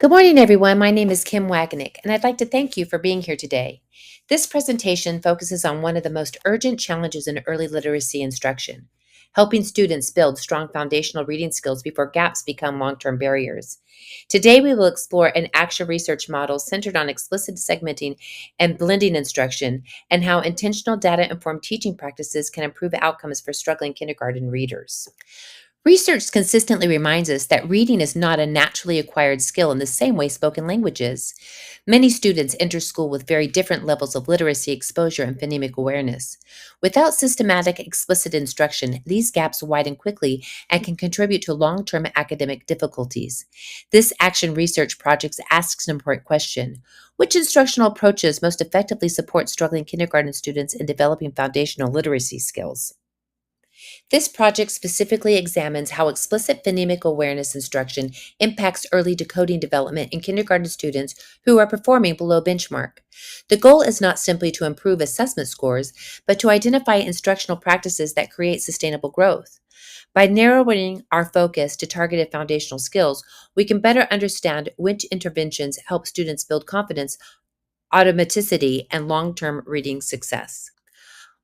Good morning, everyone. My name is Kim Wagnick, and I'd like to thank you for being here today. This presentation focuses on one of the most urgent challenges in early literacy instruction, helping students build strong foundational reading skills before gaps become long-term barriers. Today, we will explore an action research model centered on explicit segmenting and blending instruction and how intentional data-informed teaching practices can improve outcomes for struggling kindergarten readers. Research consistently reminds us that reading is not a naturally acquired skill in the same way spoken language is. Many students enter school with very different levels of literacy exposure and phonemic awareness. Without systematic, explicit instruction, these gaps widen quickly and can contribute to long term academic difficulties. This action research project asks an important question: which instructional approaches most effectively support struggling kindergarten students in developing foundational literacy skills? This project specifically examines how explicit phonemic awareness instruction impacts early decoding development in kindergarten students who are performing below benchmark. The goal is not simply to improve assessment scores, but to identify instructional practices that create sustainable growth. By narrowing our focus to targeted foundational skills, we can better understand which interventions help students build confidence, automaticity, and long term reading success.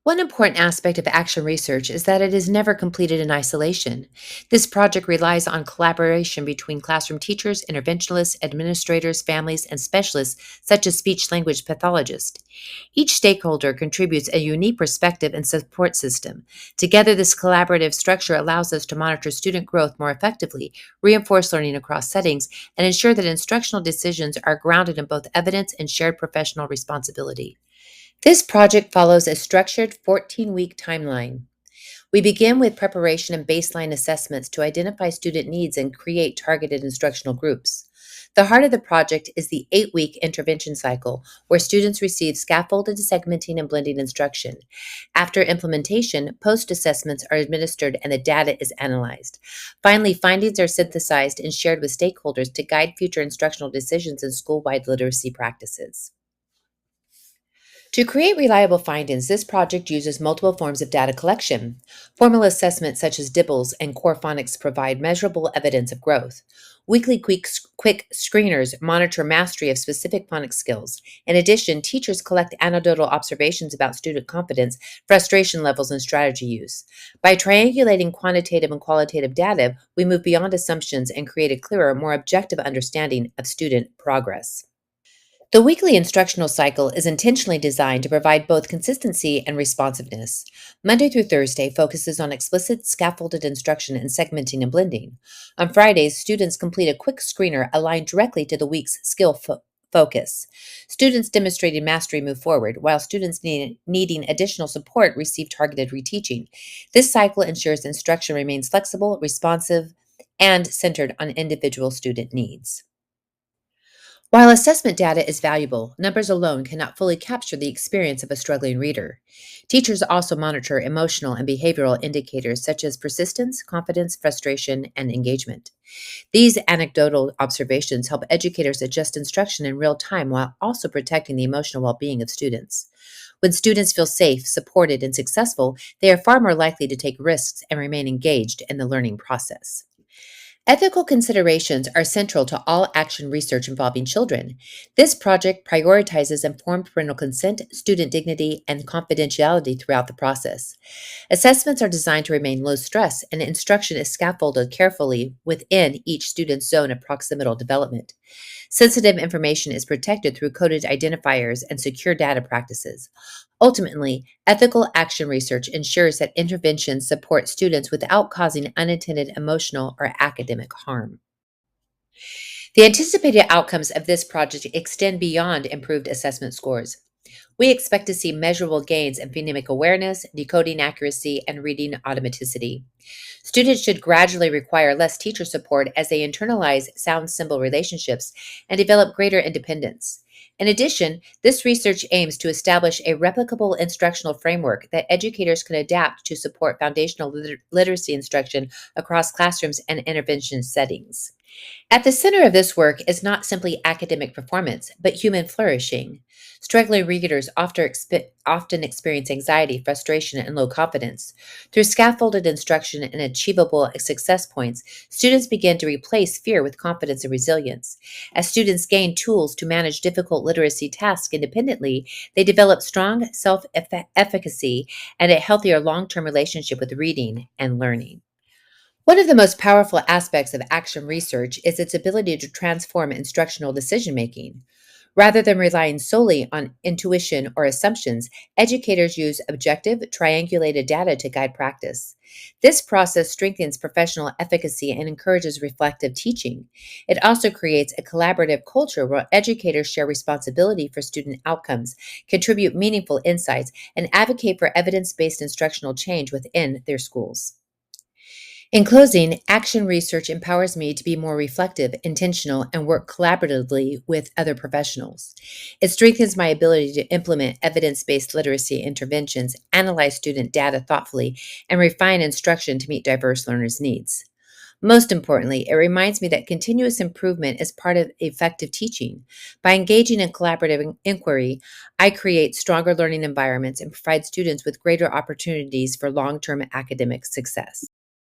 One important aspect of action research is that it is never completed in isolation. This project relies on collaboration between classroom teachers, interventionists, administrators, families, and specialists such as speech language pathologists. Each stakeholder contributes a unique perspective and support system. Together, this collaborative structure allows us to monitor student growth more effectively, reinforce learning across settings, and ensure that instructional decisions are grounded in both evidence and shared professional responsibility. This project follows a structured 14-week timeline. We begin with preparation and baseline assessments to identify student needs and create targeted instructional groups. The heart of the project is the 8-week intervention cycle, where students receive scaffolded segmenting and blending instruction. After implementation, post-assessments are administered and the data is analyzed. Finally, findings are synthesized and shared with stakeholders to guide future instructional decisions and school-wide literacy practices. To create reliable findings, this project uses multiple forms of data collection. Formal assessments such as DIBELS and core phonics provide measurable evidence of growth. Weekly quick screeners monitor mastery of specific phonics skills. In addition, teachers collect anecdotal observations about student confidence, frustration levels, and strategy use. By triangulating quantitative and qualitative data, we move beyond assumptions and create a clearer, more objective understanding of student progress. The weekly instructional cycle is intentionally designed to provide both consistency and responsiveness. Monday through Thursday focuses on explicit scaffolded instruction and segmenting and blending. On Fridays, students complete a quick screener aligned directly to the week's focus. Students demonstrating mastery move forward, while students needing additional support receive targeted reteaching. This cycle ensures instruction remains flexible, responsive, and centered on individual student needs. While assessment data is valuable, numbers alone cannot fully capture the experience of a struggling reader. Teachers also monitor emotional and behavioral indicators such as persistence, confidence, frustration, and engagement. These anecdotal observations help educators adjust instruction in real time while also protecting the emotional well being of students. When students feel safe, supported, and successful, they are far more likely to take risks and remain engaged in the learning process. Ethical considerations are central to all action research involving children. This project prioritizes informed parental consent, student dignity, and confidentiality throughout the process. Assessments are designed to remain low stress, and instruction is scaffolded carefully within each student's zone of proximal development. Sensitive information is protected through coded identifiers and secure data practices. Ultimately, ethical action research ensures that interventions support students without causing unintended emotional or academic harm. The anticipated outcomes of this project extend beyond improved assessment scores. We expect to see measurable gains in phonemic awareness, decoding accuracy, and reading automaticity. Students should gradually require less teacher support as they internalize sound symbol relationships and develop greater independence. In addition, this research aims to establish a replicable instructional framework that educators can adapt to support foundational literacy instruction across classrooms and intervention settings. At the center of this work is not simply academic performance, but human flourishing. Struggling readers often experience anxiety, frustration, and low confidence. Through scaffolded instruction and achievable success points, students begin to replace fear with confidence and resilience. As students gain tools to manage difficult literacy tasks independently, they develop strong self efficacy and a healthier long term relationship with reading and learning. One of the most powerful aspects of action research is its ability to transform instructional decision making. Rather than relying solely on intuition or assumptions, educators use objective, triangulated data to guide practice. This process strengthens professional efficacy and encourages reflective teaching. It also creates a collaborative culture where educators share responsibility for student outcomes, contribute meaningful insights, and advocate for evidence based instructional change within their schools. In closing, action research empowers me to be more reflective, intentional, and work collaboratively with other professionals. It strengthens my ability to implement evidence based literacy interventions, analyze student data thoughtfully, and refine instruction to meet diverse learners' needs. Most importantly, it reminds me that continuous improvement is part of effective teaching. By engaging in collaborative inquiry, I create stronger learning environments and provide students with greater opportunities for long term academic success.